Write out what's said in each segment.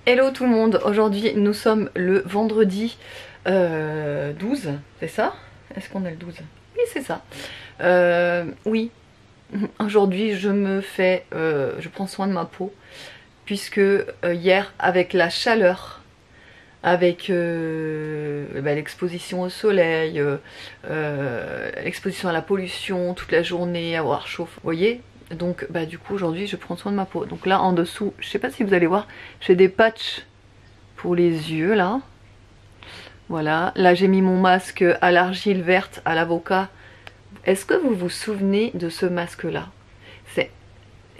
Hello tout le monde, aujourd'hui nous sommes le vendredi 12, c'est ça? Est-ce qu'on a le 12? Oui c'est ça. Oui, aujourd'hui je prends soin de ma peau puisque hier avec la chaleur, avec l'exposition au soleil, l'exposition à la pollution toute la journée, avoir chaud, vous voyez? Donc du coup aujourd'hui je prends soin de ma peau. Donc là en dessous, je sais pas si vous allez voir, j'ai des patchs pour les yeux là. Voilà, là j'ai mis mon masque à l'argile verte à l'avocat. Est-ce que vous vous souvenez de ce masque là? C'est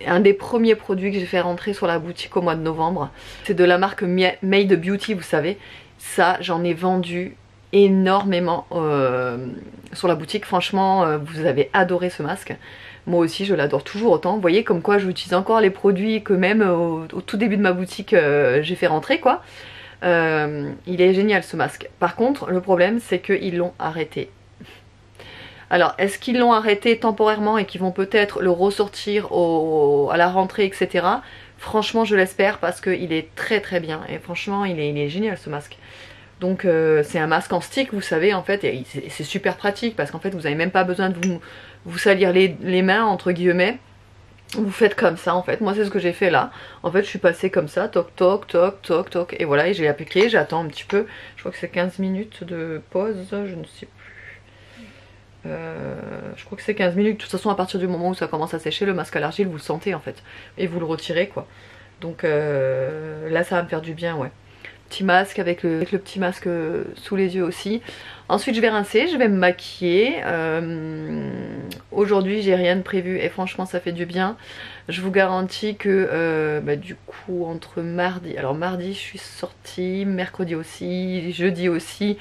un des premiers produits que j'ai fait rentrer sur la boutique au mois de novembre. C'est de la marque Made Beauty, vous savez. Ça j'en ai vendu énormément sur la boutique. Franchement vous avez adoré ce masque. Moi aussi je l'adore toujours autant. Vous voyez comme quoi j'utilise encore les produits que même au tout début de ma boutique j'ai fait rentrer quoi. Il est génial ce masque. Par contre le problème c'est qu'ils l'ont arrêté. Alors est-ce qu'ils l'ont arrêté temporairement et qu'ils vont peut-être le ressortir à la rentrée etc. Franchement je l'espère parce qu'il est très très bien. Et franchement il est génial ce masque. Donc c'est un masque en stick vous savez en fait. Et c'est super pratique parce qu'en fait vous n'avez même pas besoin de vous salir les mains entre guillemets. Vous faites comme ça en fait, moi c'est ce que j'ai fait là. En fait je suis passée comme ça, toc toc toc toc toc. Et voilà, et j'ai appliqué, j'attends un petit peu. Je crois que c'est 15 minutes de pause, je ne sais plus. Je crois que c'est 15 minutes. De toute façon à partir du moment où ça commence à sécher, le masque à l'argile vous le sentez en fait. Et vous le retirez quoi. Donc là ça va me faire du bien ouais. Petit masque avec le petit masque sous les yeux aussi. Ensuite je vais rincer, je vais me maquiller. Aujourd'hui j'ai rien de prévu et franchement ça fait du bien. Je vous garantis que du coup entre mardi, alors mardi je suis sortie, mercredi aussi, jeudi aussi,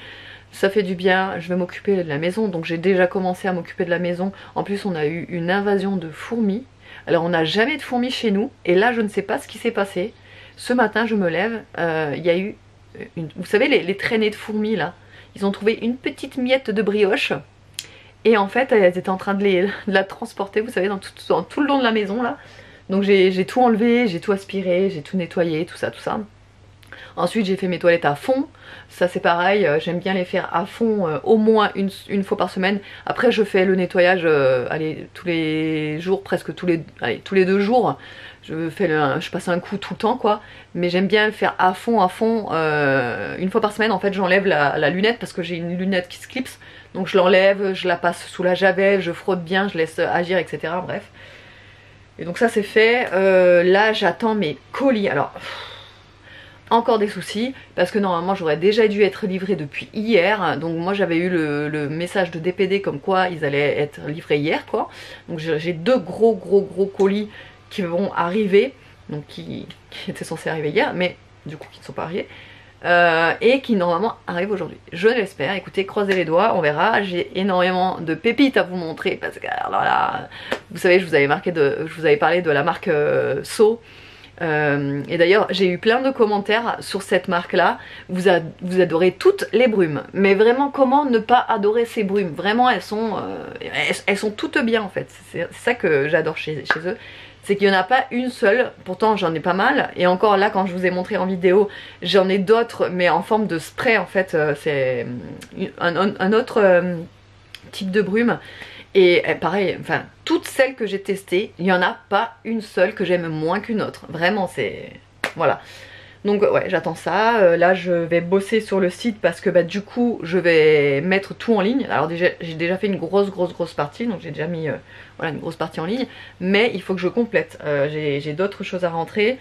ça fait du bien. Je vais m'occuper de la maison, donc j'ai déjà commencé à m'occuper de la maison. En plus on a eu une invasion de fourmis. Alors on n'a jamais de fourmis chez nous et là je ne sais pas ce qui s'est passé. Ce matin je me lève, il y a eu vous savez les traînées de fourmis là, ils ont trouvé une petite miette de brioche et en fait elles étaient en train de la transporter vous savez dans tout le long de la maison là. Donc j'ai tout enlevé, j'ai tout aspiré, j'ai tout nettoyé, tout ça. Ensuite j'ai fait mes toilettes à fond, ça c'est pareil, j'aime bien les faire à fond au moins une fois par semaine. Après je fais le nettoyage allez, tous les jours, presque tous les 2 jours. Je passe un coup tout le temps quoi, mais j'aime bien le faire à fond une fois par semaine. En fait j'enlève la lunette parce que j'ai une lunette qui se clipse, donc je l'enlève, je la passe sous la javel, je frotte bien, je laisse agir etc. Bref, et donc ça c'est fait. Là j'attends mes colis. Alors encore des soucis parce que normalement j'aurais déjà dû être livré depuis hier. Donc moi j'avais eu le message de DPD comme quoi ils allaient être livrés hier quoi. Donc j'ai 2 gros colis qui vont arriver, donc qui étaient censés arriver hier mais du coup qui ne sont pas arrivés et qui normalement arrivent aujourd'hui, je l'espère. Écoutez, croisez les doigts, on verra. J'ai énormément de pépites à vous montrer parce que alors là, vous savez je vous avais parlé de la marque So. Et d'ailleurs j'ai eu plein de commentaires sur cette marque là. Vous adorez toutes les brumes, mais vraiment comment ne pas adorer ces brumes? Vraiment elles sont toutes bien en fait. C'est ça que j'adore chez eux, c'est qu'il n'y en a pas une seule. Pourtant j'en ai pas mal, et encore là quand je vous ai montré en vidéo j'en ai d'autres mais en forme de spray en fait. C'est un autre type de brume. Et pareil, enfin toutes celles que j'ai testées, il n'y en a pas une seule que j'aime moins qu'une autre. Vraiment c'est... Voilà. Donc ouais j'attends ça. Là je vais bosser sur le site parce que du coup je vais mettre tout en ligne. Alors j'ai déjà fait une grosse partie, donc j'ai déjà mis voilà, une grosse partie en ligne. Mais il faut que je complète. J'ai d'autres choses à rentrer.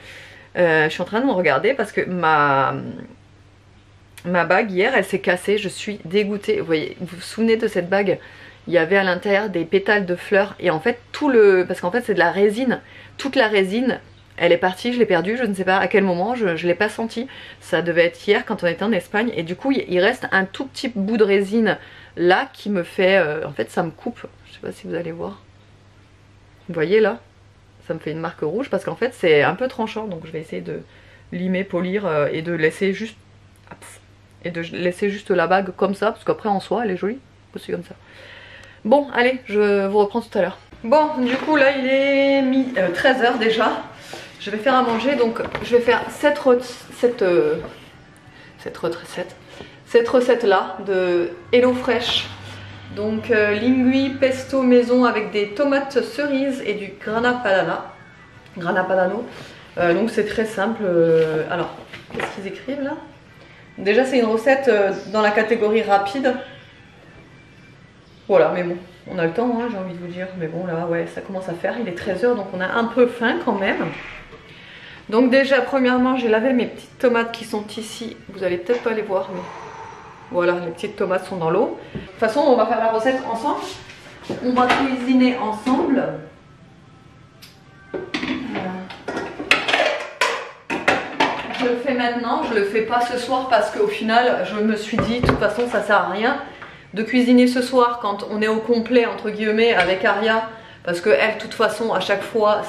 Je suis en train de me regarder parce que ma bague hier elle s'est cassée. Je suis dégoûtée. Vous voyez, vous vous souvenez de cette bague? Il y avait à l'intérieur des pétales de fleurs et en fait parce qu'en fait c'est de la résine, toute la résine elle est partie, je l'ai perdue, je ne sais pas à quel moment, je l'ai pas senti. Ça devait être hier quand on était en Espagne et du coup il reste un tout petit bout de résine là qui me fait, en fait ça me coupe, je sais pas si vous allez voir. Vous voyez là, ça me fait une marque rouge parce qu'en fait c'est un peu tranchant, donc je vais essayer de limer, polir et de laisser juste la bague comme ça parce qu'après en soi elle est jolie aussi comme ça. Bon allez, je vous reprends tout à l'heure. Bon du coup là il est 13h déjà. je vais faire à manger, donc je vais faire cette recette là de HelloFresh. Donc linguine pesto maison avec des tomates cerises et du grana padano. Donc c'est très simple. Alors, qu'est-ce qu'ils écrivent là? Déjà c'est une recette dans la catégorie rapide. Voilà, mais bon, on a le temps, hein, j'ai envie de vous dire. Mais bon là, ouais, ça commence à faire. Il est 13 h, donc on a un peu faim quand même. Donc déjà, premièrement, j'ai lavé mes petites tomates qui sont ici. Vous allez peut-être pas les voir, mais voilà, les petites tomates sont dans l'eau. De toute façon, on va faire la recette ensemble. On va cuisiner ensemble. Je le fais maintenant, je le fais pas ce soir parce qu'au final, je me suis dit, de toute façon, ça sert à rien de cuisiner ce soir quand on est au complet, entre guillemets, avec Aria. Parce que elle, de toute façon, à chaque fois,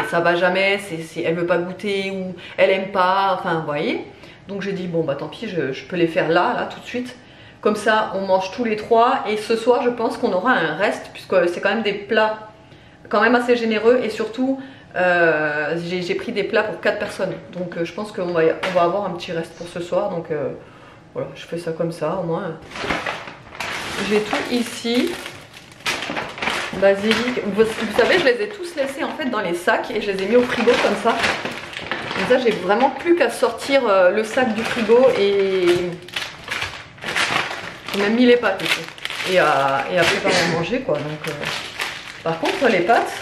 ça va jamais, elle veut pas goûter ou elle aime pas, enfin, vous voyez. Donc j'ai dit, bon bah tant pis, je peux les faire là, tout de suite. Comme ça, on mange tous les trois. Et ce soir, je pense qu'on aura un reste, puisque c'est quand même des plats quand même assez généreux. Et surtout, j'ai pris des plats pour 4 personnes. Donc je pense qu'on va avoir un petit reste pour ce soir. Donc voilà, je fais ça comme ça, au moins. J'ai tout ici. Basilic. Vous savez, je les ai tous laissés en fait dans les sacs et je les ai mis au frigo comme ça. Donc ça, j'ai vraiment plus qu'à sortir le sac du frigo et j'ai même mis les pâtes ici. Et à préparer à manger quoi. Donc, par contre, les pâtes,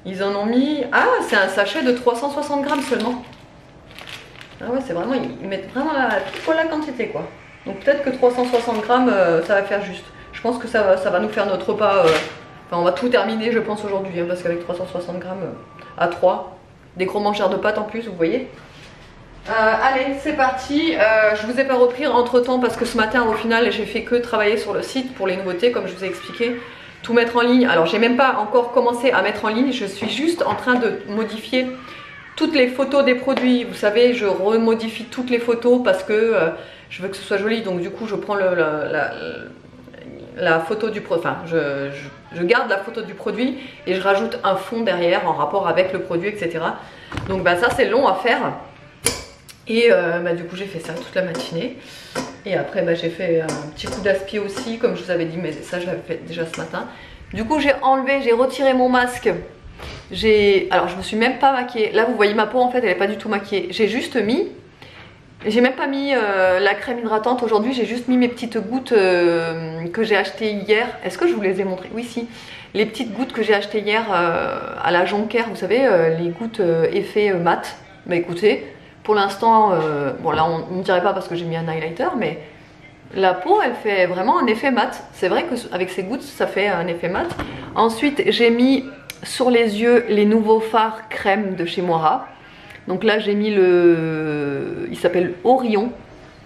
ils en ont mis. Ah, c'est un sachet de 360 grammes seulement. Ah ouais, c'est vraiment. Ils mettent vraiment la quantité quoi. Donc peut-être que 360 grammes, ça va faire juste. Je pense que ça va nous faire notre repas. Enfin, on va tout terminer, je pense, aujourd'hui. Hein, parce qu'avec 360 grammes à 3, des gros mangeurs de pâtes en plus, vous voyez. Allez, c'est parti. Je vous ai pas repris entre temps parce que ce matin, au final, j'ai fait que travailler sur le site pour les nouveautés, comme je vous ai expliqué. Tout mettre en ligne. Alors, j'ai même pas encore commencé à mettre en ligne. Je suis juste en train de modifier toutes les photos des produits. Vous savez, je remodifie toutes les photos parce que je veux que ce soit joli. Donc, du coup, je prends la photo du produit, enfin je garde la photo du produit et je rajoute un fond derrière en rapport avec le produit, etc. Donc bah ça c'est long à faire et bah, du coup j'ai fait ça toute la matinée et après bah, j'ai fait un petit coup d'aspi aussi comme je vous avais dit, mais ça je l'avais fait déjà ce matin. Du coup j'ai retiré mon masque. Alors je me suis même pas maquillée, là vous voyez ma peau en fait elle est pas du tout maquillée, j'ai même pas mis la crème hydratante aujourd'hui, j'ai juste mis mes petites gouttes que j'ai achetées hier. Est-ce que je vous les ai montrées? Oui, si. Les petites gouttes que j'ai achetées hier à la Jonker, vous savez, les gouttes effet mat. Bah écoutez, pour l'instant, bon là on ne dirait pas parce que j'ai mis un highlighter, mais la peau elle fait vraiment un effet mat. C'est vrai qu'avec ces gouttes ça fait un effet mat. Ensuite j'ai mis sur les yeux les nouveaux fards crème de chez Moira. Donc là j'ai mis il s'appelle Orion,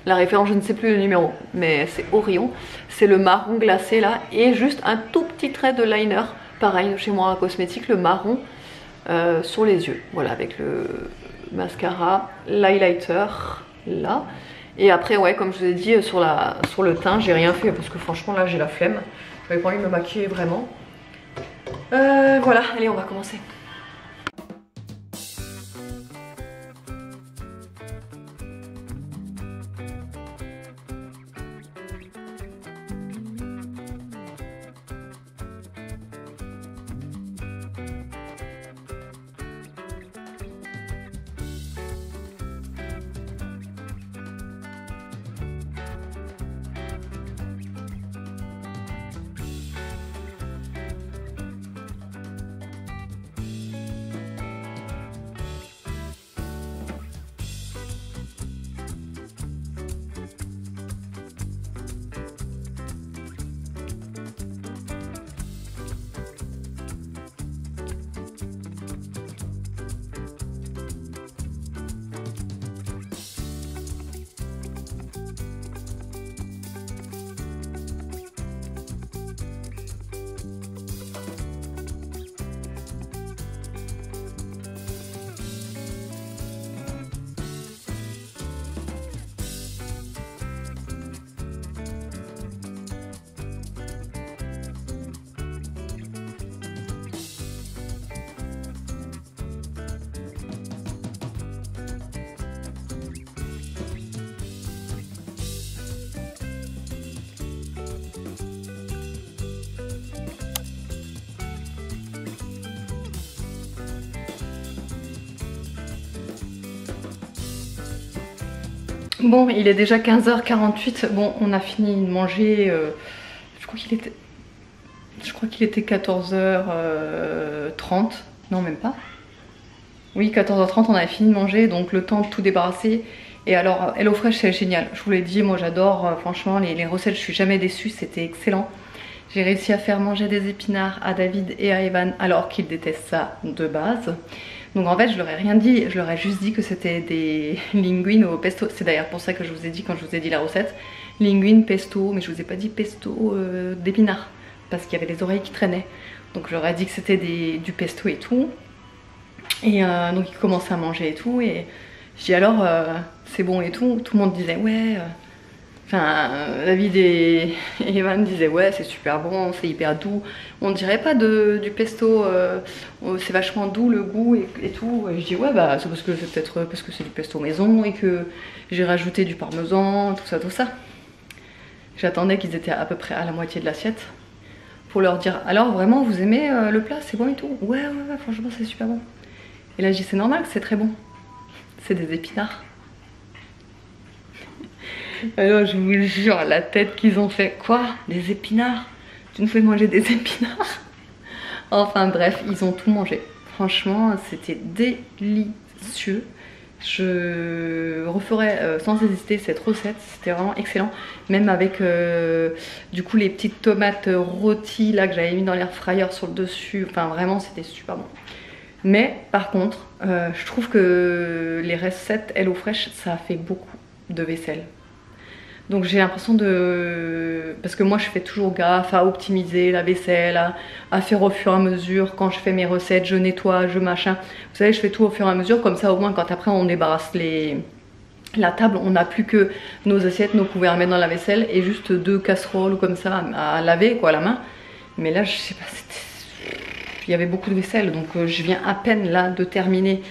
la référence je ne sais plus le numéro, mais c'est Orion, c'est le marron glacé là, et juste un tout petit trait de liner, pareil chez moi à cosmétique, le marron sur les yeux, voilà avec le mascara, l'highlighter là, et après ouais comme je vous ai dit sur le teint j'ai rien fait parce que franchement là j'ai la flemme, j'avais pas envie de me maquiller vraiment. Voilà, allez on va commencer. Bon, il est déjà 15h48. Bon, on a fini de manger. Je crois qu'il était 14h30. Non, même pas. Oui, 14h30, on avait fini de manger, donc le temps de tout débarrasser. Et alors, HelloFresh, c'est génial. Je vous l'ai dit, moi j'adore, franchement, les recettes, je suis jamais déçue, c'était excellent. J'ai réussi à faire manger des épinards à David et à Evan, alors qu'ils détestent ça de base. Donc en fait, je leur ai rien dit, je leur ai juste dit que c'était des linguines au pesto. C'est d'ailleurs pour ça que je vous ai dit, quand je vous ai dit la recette, linguine pesto, mais je vous ai pas dit pesto d'épinards, parce qu'il y avait les oreilles qui traînaient. Donc je leur ai dit que c'était du pesto et tout. Et donc ils commençaient à manger et tout, et je dis alors c'est bon et tout. Tout le monde disait ouais, enfin David et Evan disaient ouais c'est super bon, c'est hyper doux. On dirait pas du pesto, c'est vachement doux le goût et tout. Et je dis ouais bah c'est peut-être parce que c'est du pesto maison et que j'ai rajouté du parmesan, tout ça tout ça. J'attendais qu'ils étaient à peu près à la moitié de l'assiette pour leur dire alors vraiment vous aimez le plat, c'est bon et tout. Ouais franchement c'est super bon. Et là, je dis c'est normal, c'est très bon. C'est des épinards. Alors, je vous jure, la tête qu'ils ont fait. Quoi? Des épinards? Tu nous fais manger des épinards? Enfin bref, ils ont tout mangé. Franchement, c'était délicieux. Je referai sans hésiter cette recette, c'était vraiment excellent. Même avec du coup les petites tomates rôties là que j'avais mis dans l'air fryer sur le dessus. Enfin vraiment, c'était super bon. Mais par contre, je trouve que les recettes HelloFresh, ça fait beaucoup de vaisselle. Donc j'ai l'impression de... Parce que moi je fais toujours gaffe à optimiser la vaisselle, à faire au fur et à mesure. Quand je fais mes recettes, je nettoie, je machin. Vous savez, je fais tout au fur et à mesure. Comme ça au moins quand après on débarrasse la table, on n'a plus que nos assiettes, nos couverts à mettre dans la vaisselle et juste 2 casseroles ou comme ça à laver quoi à la main. Mais là je sais pas, il y avait beaucoup de vaisselle, donc je viens à peine là de terminer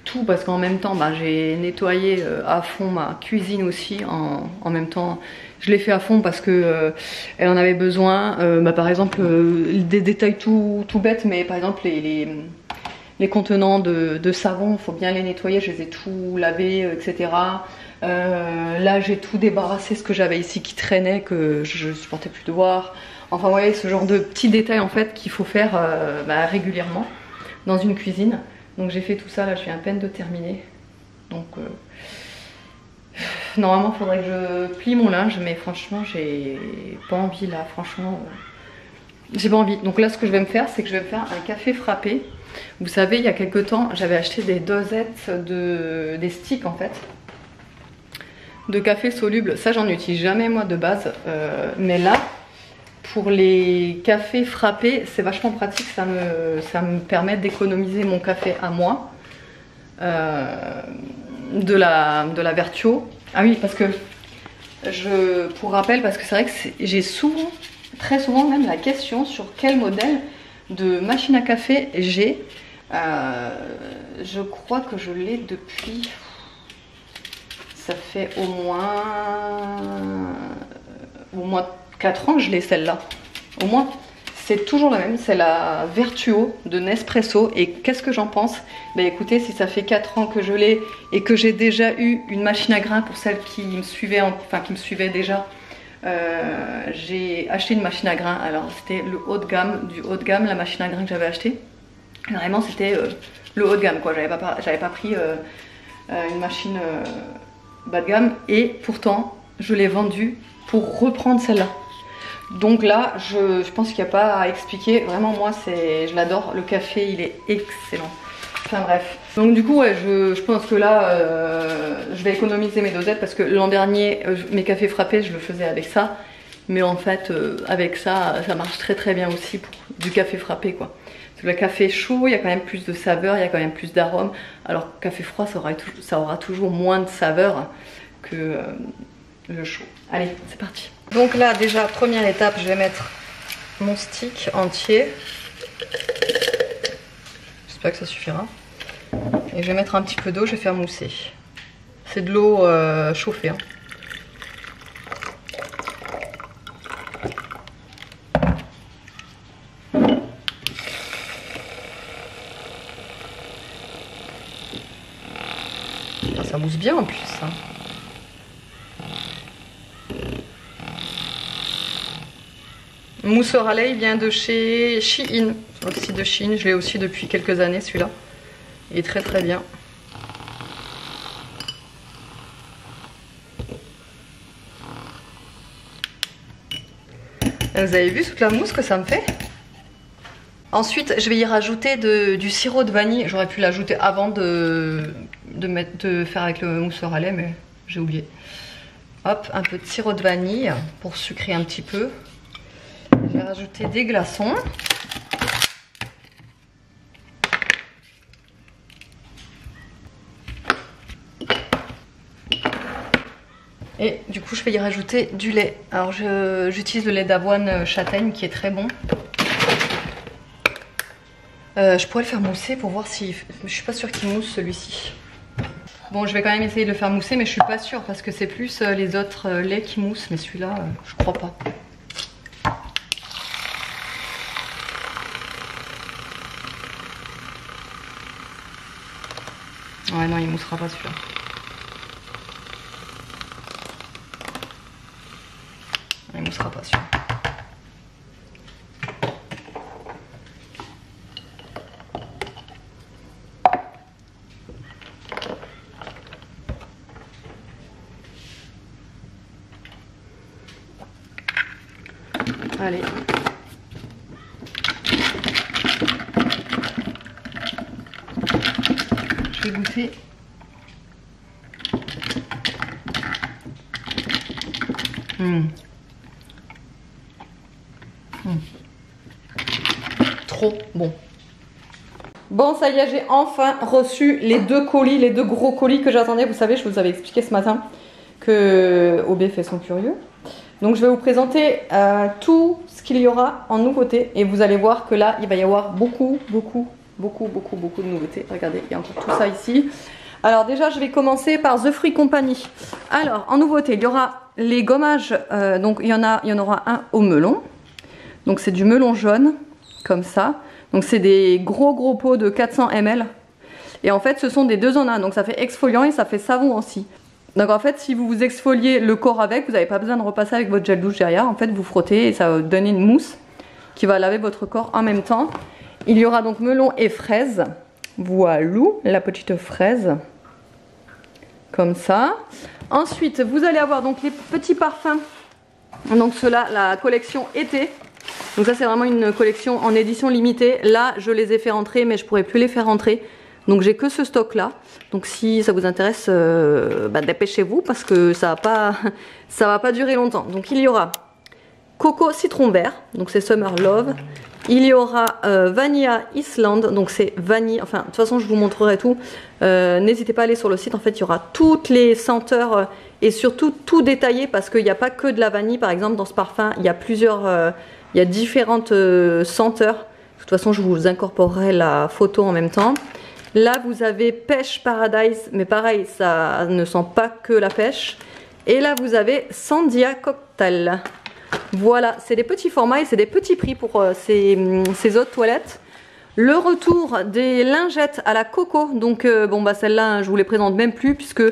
tout parce qu'en même temps bah, j'ai nettoyé à fond ma cuisine aussi en même temps. Je l'ai fait à fond parce que elle en avait besoin. Bah, par exemple des détails tout bêtes, mais par exemple les contenants de savon, il faut bien les nettoyer, je les ai tout lavés, etc. Là j'ai tout débarrassé, ce que j'avais ici qui traînait, que je supportais plus de voir. Enfin vous voyez ce genre de petits détails en fait qu'il faut faire bah, régulièrement dans une cuisine. Donc j'ai fait tout ça, là je viens à peine de terminer. Donc normalement il faudrait que je plie mon linge, mais franchement j'ai pas envie là, franchement j'ai pas envie. Donc là ce que je vais me faire, c'est que je vais me faire un café frappé. Vous savez il y a quelques temps j'avais acheté des dosettes des sticks en fait de café soluble. Ça j'en utilise jamais moi de base, mais là pour les cafés frappés, c'est vachement pratique, ça me permet d'économiser mon café à moi. De la Vertuo. Ah oui, parce que pour rappel, parce que c'est vrai que j'ai souvent, très souvent même la question sur quel modèle de machine à café j'ai. Je crois que je l'ai depuis, ça fait au moins 4 ans que je l'ai celle-là, au moins. C'est toujours la même, c'est la Vertuo de Nespresso. Et qu'est-ce que j'en pense? Bah écoutez, si ça fait 4 ans que je l'ai et que j'ai déjà eu une machine à grains, pour celles qui me suivaient, qui me suivaient déjà, j'ai acheté une machine à grains. Alors c'était le haut de gamme, du haut de gamme, la machine à grains que j'avais acheté. Vraiment c'était le haut de gamme quoi, j'avais pas pris une machine bas de gamme. Et pourtant, je l'ai vendue pour reprendre celle-là. Donc là, je pense qu'il n'y a pas à expliquer. Vraiment, moi, je l'adore. Le café, il est excellent. Enfin bref. Donc du coup, ouais, je pense que là, je vais économiser mes dosettes parce que l'an dernier, mes cafés frappés, je le faisais avec ça. Mais en fait, avec ça, ça marche très très bien aussi pour du café frappé, quoi. Parce que le café chaud, il y a quand même plus de saveur, il y a quand même plus d'arômes. Alors que café froid, ça aura toujours moins de saveur que le chaud. Allez, c'est parti. Donc là déjà première étape, je vais mettre mon stick entier. J'espère que ça suffira. Et je vais mettre un petit peu d'eau, je vais faire mousser. C'est de l'eau chauffée. Hein. Ah, ça mousse bien en plus. Hein. Mousseur à lait, il vient de chez Shein. Aussi de Shein, je l'ai aussi depuis quelques années celui-là. Il est très très bien. Vous avez vu toute la mousse que ça me fait? Ensuite, je vais y rajouter du sirop de vanille. J'aurais pu l'ajouter avant de faire avec le mousseur à lait, mais j'ai oublié. Hop, un peu de sirop de vanille pour sucrer un petit peu. Je vais rajouter des glaçons. Et du coup, je vais y rajouter du lait. Alors, j'utilise le lait d'avoine châtaigne qui est très bon. Je pourrais le faire mousser pour voir si... Je suis pas sûre qu'il mousse celui-ci. Bon, je vais quand même essayer de le faire mousser, mais je suis pas sûre parce que c'est plus les autres laits qui moussent. Mais celui-là, je crois pas. Ouais, non, il moussera pas celui-là. Il moussera pas celui-là. Allez. Je vais goûter. Trop bon. Bon, ça y est, j'ai enfin reçu les deux colis, les deux gros colis que j'attendais. Vous savez, je vous avais expliqué ce matin que OB fait son curieux. Donc je vais vous présenter tout ce qu'il y aura en nouveauté. Et vous allez voir que là, il va y avoir beaucoup de nouveautés. Regardez, il y a encore tout ça ici. Alors déjà, je vais commencer par The Fruit Company. Alors, en nouveauté, il y aura les gommages. Donc il y en aura un au melon. Donc c'est du melon jaune, comme ça. Donc c'est des gros pots de 400 ml. Et en fait, ce sont des 2 en 1. Donc ça fait exfoliant et ça fait savon aussi. Donc en fait, si vous vous exfoliez le corps avec, vous n'avez pas besoin de repasser avec votre gel douche derrière. En fait, vous frottez et ça va vous donner une mousse qui va laver votre corps en même temps. Il y aura donc melon et fraise. Voilà, la petite fraise. Comme ça. Ensuite, vous allez avoir donc les petits parfums. Donc ceux-là, la collection été. Donc ça, c'est vraiment une collection en édition limitée. Là, je les ai fait rentrer, mais je ne pourrais plus les faire rentrer. Donc j'ai que ce stock là. Donc si ça vous intéresse, dépêchez-vous parce que ça va pas durer longtemps. Donc il y aura coco citron vert, donc c'est Summer Love. Il y aura Vanilla Island, donc c'est vanille. Enfin de toute façon je vous montrerai tout. N'hésitez pas à aller sur le site. En fait il y aura toutes les senteurs et surtout tout détaillé parce qu'il n'y a pas que de la vanille. Par exemple dans ce parfum il y a il y a différentes senteurs. De toute façon je vous incorporerai la photo en même temps. Là, vous avez Pêche Paradise, mais pareil, ça ne sent pas que la pêche. Et là, vous avez Sandia Cocktail. Voilà, c'est des petits formats et c'est des petits prix pour ces eaux de toilette. Le retour des lingettes à la coco. Donc, celles-là, je vous les présente même plus puisque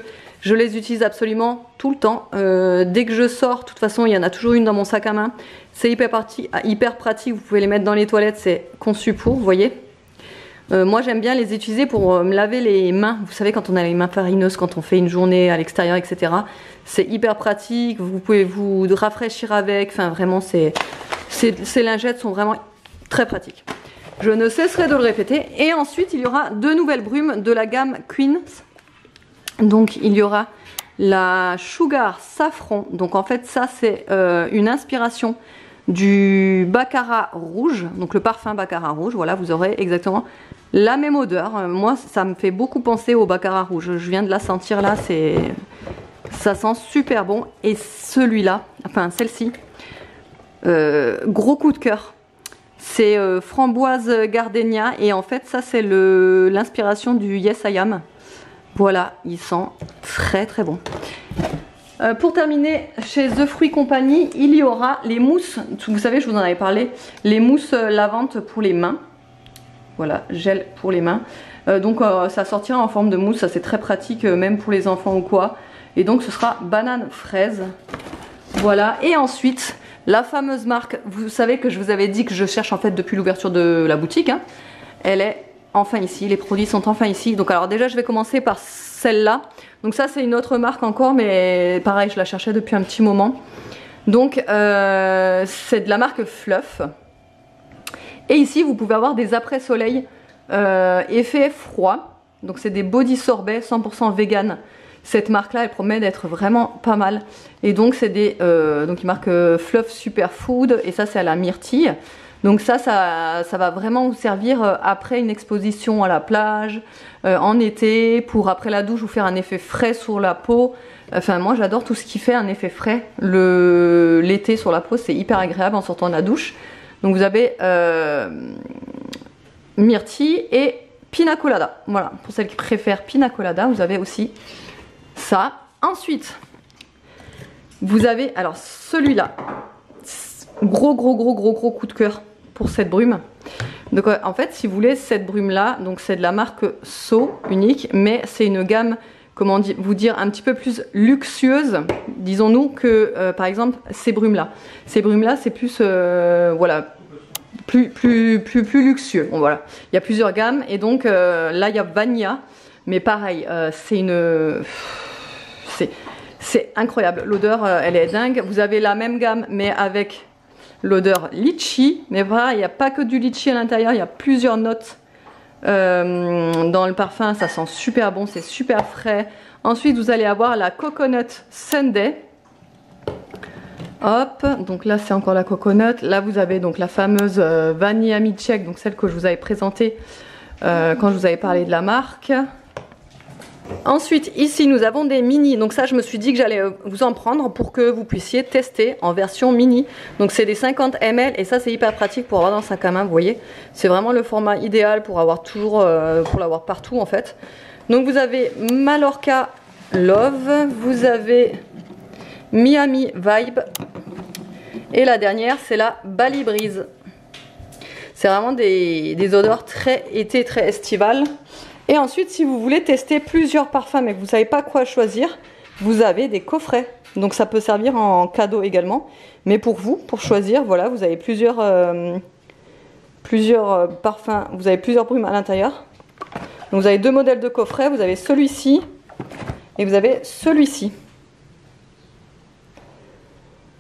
je les utilise absolument tout le temps. Dès que je sors, de toute façon, il y en a toujours une dans mon sac à main. C'est hyper pratique, vous pouvez les mettre dans les toilettes, c'est conçu pour, vous voyez. Moi j'aime bien les utiliser pour me laver les mains. Vous savez quand on a les mains farineuses, quand on fait une journée à l'extérieur, etc. C'est hyper pratique, vous pouvez vous rafraîchir avec. Enfin vraiment ces lingettes sont vraiment très pratiques. Je ne cesserai de le répéter. Et ensuite il y aura 2 nouvelles brumes de la gamme Queens. Donc il y aura la Sugar Saffron. Donc en fait ça c'est une inspiration du baccarat rouge, donc le parfum baccarat rouge. Voilà, vous aurez exactement la même odeur. Moi ça me fait beaucoup penser au baccarat rouge, je viens de la sentir là, ça sent super bon. Et celui-là, enfin celle-ci, gros coup de cœur, c'est framboise gardenia. Et en fait ça c'est l'inspiration du Yes I Am. Voilà, il sent très très bon. Pour terminer, chez The Fruit Company, il y aura les mousses. Vous savez, je vous en avais parlé. Les mousses lavantes pour les mains. Voilà, gel pour les mains. Donc ça sortira en forme de mousse. Ça c'est très pratique, même pour les enfants ou quoi. Et donc ce sera banane fraise. Voilà. Et ensuite, La fameuse marque, vous savez que je vous avais dit que je cherche en fait depuis l'ouverture de la boutique, hein. Elle est enfin ici, les produits sont enfin ici. Donc alors déjà je vais commencer par celle-là. Donc ça c'est une autre marque encore, mais pareil je la cherchais depuis un petit moment. Donc c'est de la marque Fluff. Et ici vous pouvez avoir des après-soleil effet froid. Donc c'est des body sorbets 100% vegan. Cette marque là elle promet d'être vraiment pas mal. Et donc c'est des donc il marque Fluff Superfood et ça c'est à la myrtille. Donc ça va vraiment vous servir après une exposition à la plage, en été, pour après la douche vous faire un effet frais sur la peau. Enfin moi j'adore tout ce qui fait un effet frais l'été sur la peau, c'est hyper agréable en sortant de la douche. Donc vous avez myrtille et pina colada. Voilà, pour celles qui préfèrent pina colada, vous avez aussi ça. Ensuite, vous avez alors celui-là. Gros coup de cœur pour cette brume. Donc en fait si vous voulez cette brume là, donc c'est de la marque So unique, mais c'est une gamme, comment vous dire, un petit peu plus luxueuse, disons-nous, que par exemple ces brumes là. Ces brumes là c'est plus voilà, plus luxueux. Bon, voilà, il y a plusieurs gammes et donc là il y a Vanilla, mais pareil c'est incroyable, l'odeur elle est dingue. Vous avez la même gamme mais avec l'odeur litchi, mais voilà, il n'y a pas que du litchi à l'intérieur, il y a plusieurs notes dans le parfum, ça sent super bon, c'est super frais. Ensuite vous allez avoir la Coconut Sundae. Hop, donc là c'est encore la coconut. Là vous avez donc la fameuse Vanilla Milkshake, donc celle que je vous avais présentée quand je vous avais parlé de la marque. Ensuite ici nous avons des mini, donc ça je me suis dit que j'allais vous en prendre pour que vous puissiez tester en version mini. Donc c'est des 50 ml et ça c'est hyper pratique pour avoir dans le sac à main, vous voyez. C'est vraiment le format idéal pour avoir toujours, pour l'avoir partout en fait. Donc vous avez Mallorca Love, vous avez Miami Vibe et la dernière c'est la Bali Breeze. C'est vraiment des odeurs très été, très estivales. Et ensuite, si vous voulez tester plusieurs parfums mais que vous ne savez pas quoi choisir, vous avez des coffrets. Donc ça peut servir en cadeau également. Mais pour vous, pour choisir, voilà, vous avez plusieurs parfums, vous avez plusieurs brumes à l'intérieur. Donc vous avez deux modèles de coffrets, vous avez celui-ci et vous avez celui-ci.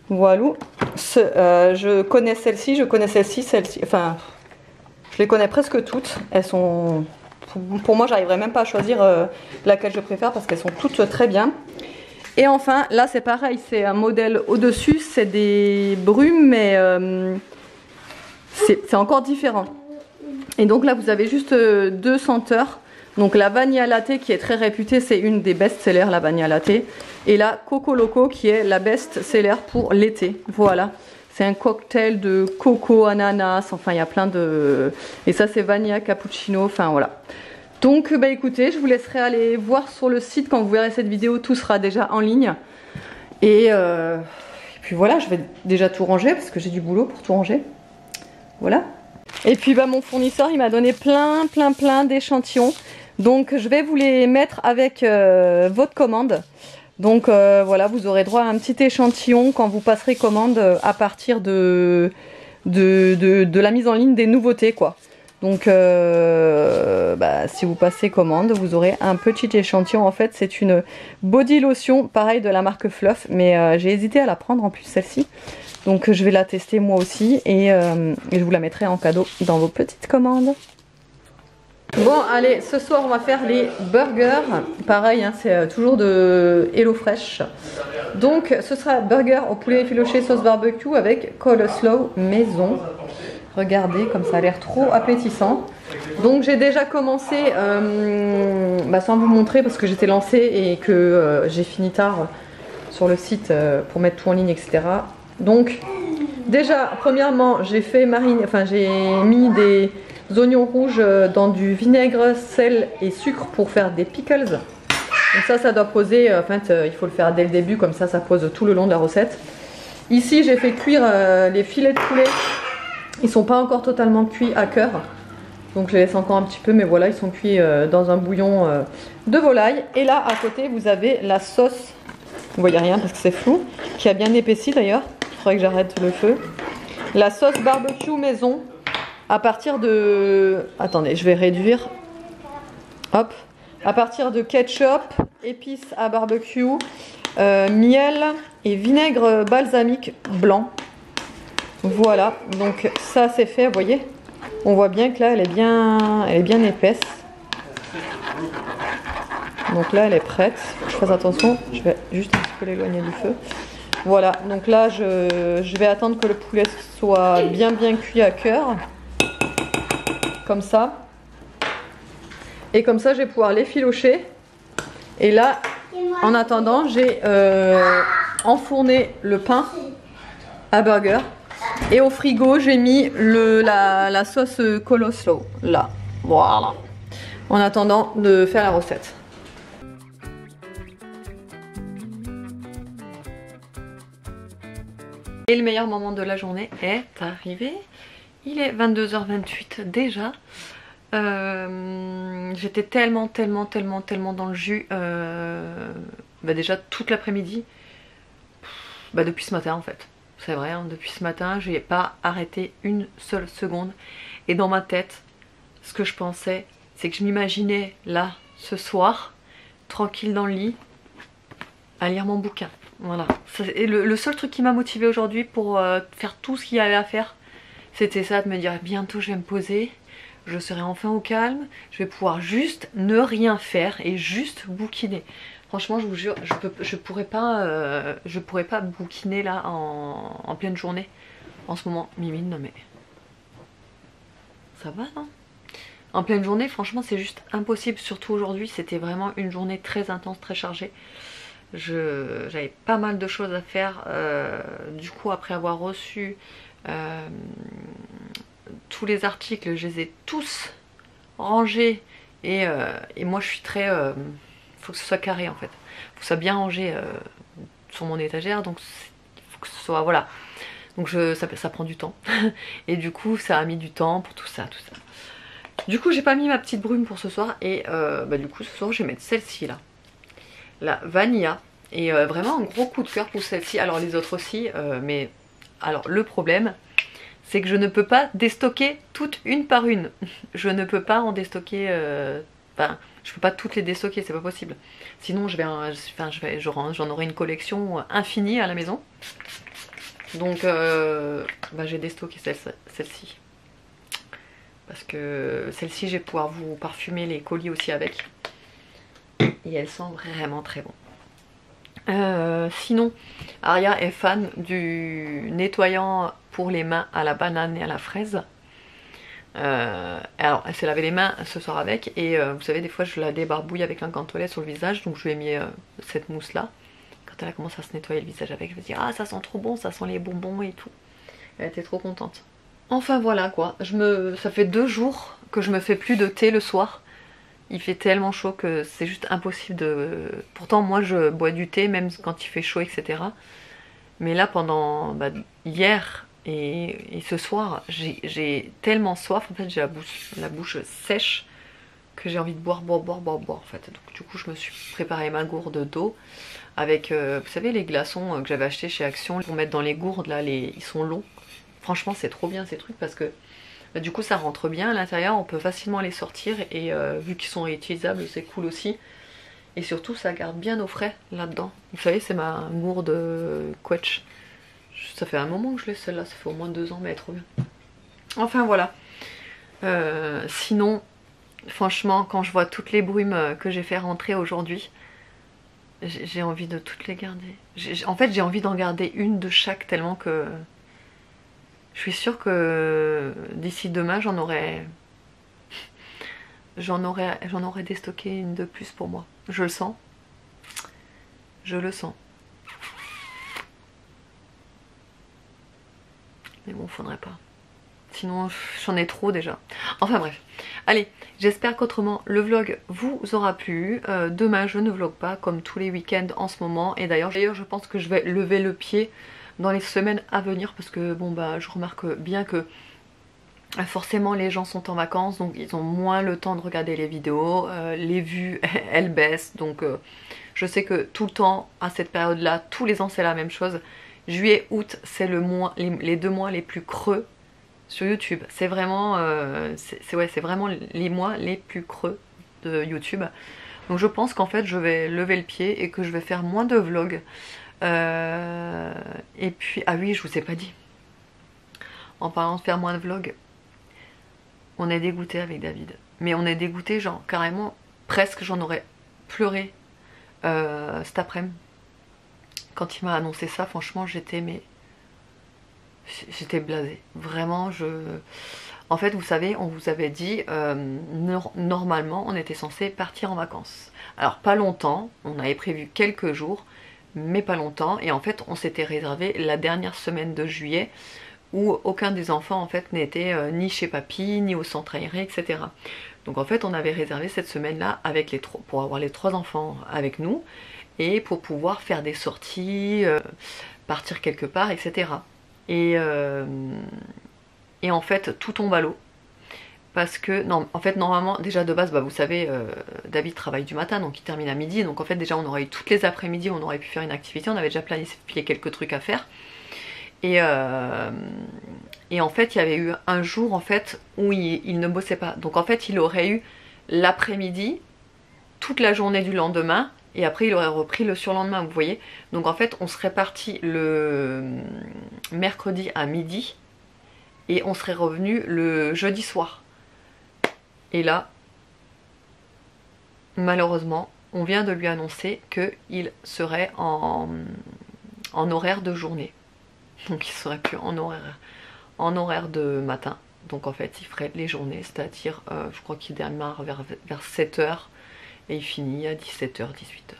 Voilà. Je connais celle-ci, je connais celle-ci, enfin, je les connais presque toutes. Elles sont... Pour moi, j'arriverai même pas à choisir laquelle je préfère parce qu'elles sont toutes très bien. Et enfin, là c'est pareil, c'est un modèle au-dessus, c'est des brumes, mais c'est encore différent. Et donc là, vous avez juste deux senteurs. Donc la Vanilla Latte qui est très réputée, c'est une des best-sellers, la Vanilla Latte. Et la Coco Loco qui est la best-seller pour l'été. Voilà. C'est un cocktail de coco, ananas, enfin il y a plein de... Et ça c'est vanilla, cappuccino, enfin voilà. Donc bah écoutez, je vous laisserai aller voir sur le site quand vous verrez cette vidéo, tout sera déjà en ligne. Et puis voilà, je vais déjà tout ranger parce que j'ai du boulot pour tout ranger. Voilà. Et puis bah mon fournisseur il m'a donné plein d'échantillons. Donc je vais vous les mettre avec votre commande. Donc voilà, vous aurez droit à un petit échantillon quand vous passerez commande à partir de la mise en ligne des nouveautés quoi. Donc bah, si vous passez commande, vous aurez un petit échantillon. En fait c'est une body lotion, pareil de la marque Fluff, mais j'ai hésité à la prendre en plus celle-ci. Donc je vais la tester moi aussi et je vous la mettrai en cadeau dans vos petites commandes. Bon allez, ce soir on va faire les burgers. Pareil hein, c'est toujours de HelloFresh. Donc ce sera burger au poulet effiloché sauce barbecue avec coleslaw maison. Regardez comme ça a l'air trop appétissant. Donc j'ai déjà commencé sans vous montrer parce que j'étais lancée et que j'ai fini tard sur le site pour mettre tout en ligne etc. Donc déjà premièrement j'ai fait mariner, enfin j'ai mis des oignons rouges dans du vinaigre, sel et sucre pour faire des pickles. Donc ça doit poser, en fait il faut le faire dès le début, comme ça pose tout le long de la recette. Ici j'ai fait cuire les filets de poulet, ils sont pas encore totalement cuits à cœur, donc je les laisse encore un petit peu, mais voilà ils sont cuits dans un bouillon de volaille. Et là à côté vous avez la sauce, vous voyez rien parce que c'est flou, qui a bien épaissi d'ailleurs. faudrait que j'arrête le feu. La sauce barbecue maison, à partir de... Attendez, je vais réduire. Hop. À partir de ketchup, épices à barbecue, miel et vinaigre balsamique blanc. Voilà, donc ça c'est fait, vous voyez. On voit bien que là elle est bien épaisse. Donc là elle est prête. Je fasse attention, je vais juste un petit peu l'éloigner du feu. Voilà, donc là je vais attendre que le poulet soit bien cuit à cœur. Comme ça. Et comme ça je vais pouvoir l'effilocher. Et là, en attendant, j'ai enfourné le pain à burger. Et au frigo, j'ai mis la sauce coleslaw. Là, voilà. En attendant de faire la recette. Et le meilleur moment de la journée est arrivé. Il est 22h28 déjà. J'étais tellement dans le jus déjà toute l'après-midi, depuis ce matin en fait. C'est vrai, hein, depuis ce matin, j'ai pas arrêté une seule seconde. Et dans ma tête, ce que je pensais, c'est que je m'imaginais là, ce soir, tranquille dans le lit, à lire mon bouquin. Voilà. Et le seul truc qui m'a motivée aujourd'hui pour faire tout ce qu'il y avait à faire, c'était ça, de me dire bientôt je vais me poser, je serai enfin au calme, je vais pouvoir juste ne rien faire et juste bouquiner. Franchement, je vous jure, je pourrais pas bouquiner là en pleine journée. En ce moment, Mimine, non mais... Ça va, non? En pleine journée, franchement, c'est juste impossible. Surtout aujourd'hui, c'était vraiment une journée très intense, très chargée. J'avais pas mal de choses à faire. Du coup, après avoir reçu tous les articles, je les ai tous rangés. Et moi, je suis très... faut que ce soit carré en fait. Faut que ce soit bien rangé sur mon étagère, donc il faut que ce soit, voilà. Donc ça prend du temps. Et du coup ça a mis du temps pour tout ça. Du coup j'ai pas mis ma petite brume pour ce soir. Et du coup ce soir je vais mettre celle-ci là. La Vanilla. Et vraiment un gros coup de cœur pour celle-ci. Alors les autres aussi, mais alors le problème c'est que je ne peux pas déstocker toutes une par une. Je ne peux pas en déstocker... Enfin, je peux pas toutes les déstocker, c'est pas possible. Sinon j'en aurai une collection infinie à la maison. Donc j'ai déstocké celle-ci. Parce que celle-ci, je vais pouvoir vous parfumer les colis aussi avec. Et elles sont vraiment très bon. Sinon, Aria est fan du nettoyant pour les mains à la banane et à la fraise. Alors elle s'est lavé les mains ce soir avec. Et vous savez, des fois je la débarbouille avec un gant de toilette sur le visage. Donc je lui ai mis cette mousse là. Quand elle a commencé à se nettoyer le visage avec, je me dis ah ça sent trop bon, ça sent les bonbons et tout. Elle était trop contente. Enfin voilà quoi, ça fait 2 jours que je me fais plus de thé le soir. Il fait tellement chaud que c'est juste impossible de... Pourtant moi je bois du thé même quand il fait chaud, etc. Mais là pendant hier et ce soir, j'ai tellement soif, en fait j'ai la bouche sèche, que j'ai envie de boire en fait. Donc du coup je me suis préparé ma gourde d'eau avec, vous savez, les glaçons que j'avais achetés chez Action pour mettre dans les gourdes là, ils sont longs. Franchement c'est trop bien ces trucs parce que du coup ça rentre bien à l'intérieur, on peut facilement les sortir et vu qu'ils sont réutilisables c'est cool aussi. Et surtout ça garde bien au frais là-dedans. Vous savez, c'est ma gourde Quetch. Ça fait un moment que je l'ai celle-là, ça fait au moins 2 ans, mais elle est trop bien. Enfin voilà. Sinon, franchement, quand je vois toutes les brumes que j'ai fait rentrer aujourd'hui, j'ai envie de toutes les garder. En fait j'ai envie d'en garder une de chaque tellement que... Je suis sûre que d'ici demain j'en aurai déstocké une de plus pour moi. Je le sens. Je le sens. Mais bon, faudrait pas. Sinon j'en ai trop déjà. Enfin bref. Allez, j'espère qu'autrement le vlog vous aura plu. Demain je ne vlog pas comme tous les week-ends en ce moment. Et d'ailleurs je pense que je vais lever le pied dans les semaines à venir parce que bon je remarque bien que forcément les gens sont en vacances, donc ils ont moins le temps de regarder les vidéos, les vues elles baissent, donc je sais que tout le temps à cette période là, tous les ans c'est la même chose, Juillet, août, c'est les 2 mois les plus creux sur YouTube. C'est vraiment, ouais, c'est vraiment les mois les plus creux de YouTube. Donc je pense qu'en fait je vais lever le pied et que je vais faire moins de vlogs. Et puis, ah oui, je vous ai pas dit. En parlant de faire moins de vlogs, on est dégoûté avec David. Mais on est dégoûté, genre carrément, presque j'en aurais pleuré cet après-midi. Quand il m'a annoncé ça, franchement, j'étais blasée. Vraiment, En fait, vous savez, on vous avait dit, normalement, on était censé partir en vacances. Alors, pas longtemps, on avait prévu quelques jours, mais pas longtemps. Et en fait, on s'était réservé la dernière semaine de juillet, où aucun des enfants, en fait, n'était ni chez papy, ni au centre aéré, etc. Donc, en fait, on avait réservé cette semaine-là avec pour avoir les 3 enfants avec nous, et pour pouvoir faire des sorties, partir quelque part, etc. Et en fait, tout tombe à l'eau. Parce que, non, en fait, normalement, déjà de base, bah, vous savez, David travaille du matin, donc il termine à midi. Donc en fait, déjà, on aurait eu toutes les après-midi, on aurait pu faire une activité. On avait déjà planifié quelques trucs à faire. Et en fait, il y avait eu un jour, en fait, où il ne bossait pas. Donc en fait, il aurait eu l'après-midi, toute la journée du lendemain, et après il aurait repris le surlendemain, vous voyez. Donc en fait on serait parti le mercredi à midi et on serait revenu le jeudi soir. Et là, malheureusement, on vient de lui annoncer qu'il serait en horaire de journée. Donc il serait plus en horaire de matin. Donc en fait il ferait les journées, c'est-à-dire je crois qu'il démarre vers 7h et il finit à 17h, 18h.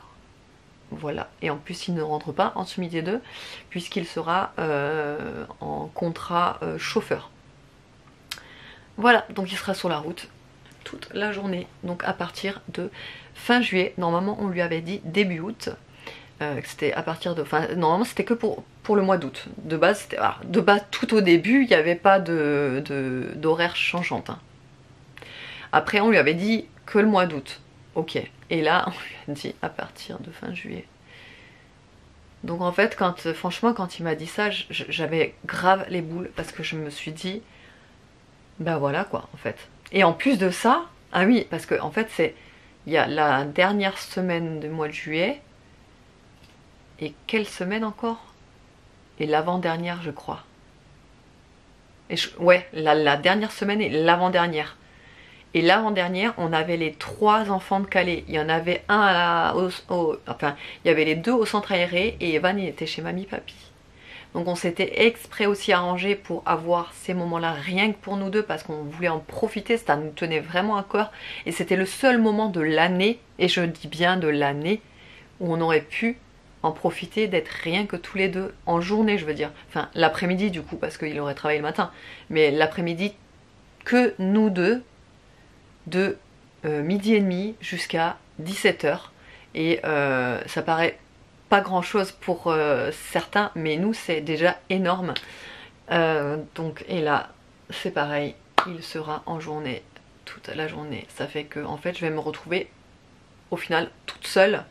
Voilà. Et en plus, il ne rentre pas entre midi et 2, puisqu'il sera en contrat chauffeur. Voilà, donc il sera sur la route toute la journée. Donc à partir de fin juillet, normalement on lui avait dit début août, que c'était à partir de... Enfin, normalement c'était que pour le mois d'août. De base, tout au début, il n'y avait pas d'horaire changeante. Hein. Après, on lui avait dit que le mois d'août. Ok. Et là, on lui a dit à partir de fin juillet. Donc en fait, franchement, quand il m'a dit ça, j'avais grave les boules parce que je me suis dit, bah voilà quoi, en fait. Et en plus de ça, ah oui, parce que en fait, il y a la dernière semaine du mois de juillet, et quelle semaine encore? Et l'avant-dernière, je crois. Ouais, la dernière semaine et l'avant-dernière. Et l'avant-dernière, on avait les 3 enfants de Calais. Il y en avait un enfin, il y avait les 2 au centre aéré et Evan, il était chez mamie-papy. Donc on s'était exprès aussi arrangé pour avoir ces moments-là rien que pour nous deux parce qu'on voulait en profiter, ça nous tenait vraiment à cœur. Et c'était le seul moment de l'année, et je dis bien de l'année, où on aurait pu en profiter d'être rien que tous les deux, en journée je veux dire. Enfin l'après-midi du coup, parce qu'il aurait travaillé le matin. Mais l'après-midi, que nous deux, de midi et demi jusqu'à 17h. Et ça paraît pas grand chose pour certains, mais nous c'est déjà énorme. Donc, et là, c'est pareil, il sera en journée, toute la journée. Ça fait que en fait je vais me retrouver au final toute seule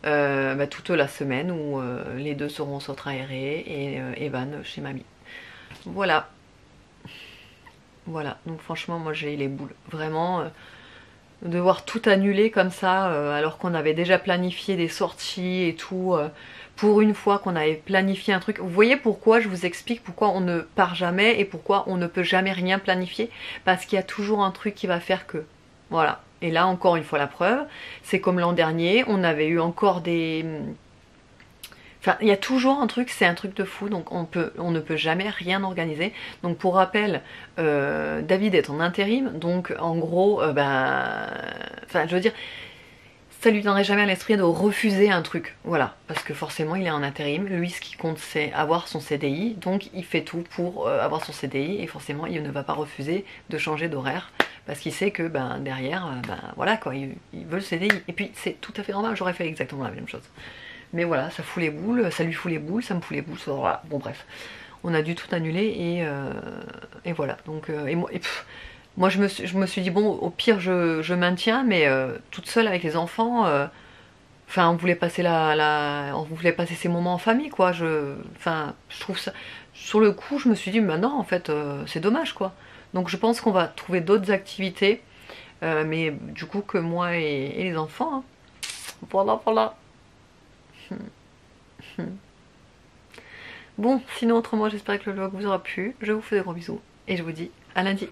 toute la semaine où les 2 seront au centre aéré et Evan chez mamie. Voilà. Voilà, donc franchement moi j'ai les boules, vraiment devoir tout annuler comme ça alors qu'on avait déjà planifié des sorties et tout, pour une fois qu'on avait planifié un truc. Vous voyez pourquoi je vous explique pourquoi on ne part jamais et pourquoi on ne peut jamais rien planifier, parce qu'il y a toujours un truc qui va faire que, voilà. Et là encore une fois la preuve, c'est comme l'an dernier, on avait eu encore des... Enfin, il y a toujours un truc, c'est un truc de fou, donc on ne peut jamais rien organiser. Donc pour rappel, David est en intérim, donc en gros, enfin je veux dire, ça lui viendrait jamais à l'esprit de refuser un truc, voilà, parce que forcément il est en intérim, lui ce qui compte c'est avoir son CDI, donc il fait tout pour avoir son CDI, et forcément il ne va pas refuser de changer d'horaire, parce qu'il sait que derrière, voilà quoi, il veut le CDI, et puis c'est tout à fait normal, j'aurais fait exactement la même chose. Mais voilà, ça fout les boules, ça lui fout les boules, ça me fout les boules, voilà. Bon bref, on a dû tout annuler et voilà. Donc moi je me suis dit bon, au pire je maintiens, mais toute seule avec les enfants, enfin, on voulait passer on voulait passer ces moments en famille, quoi. Enfin, je trouve ça. Sur le coup, je me suis dit, mais non, en fait, c'est dommage, quoi. Donc, je pense qu'on va trouver d'autres activités, mais du coup que moi et les enfants, hein. Voilà, voilà. Bon, sinon autrement, j'espère que le vlog vous aura plu. Je vous fais des gros bisous et je vous dis à lundi.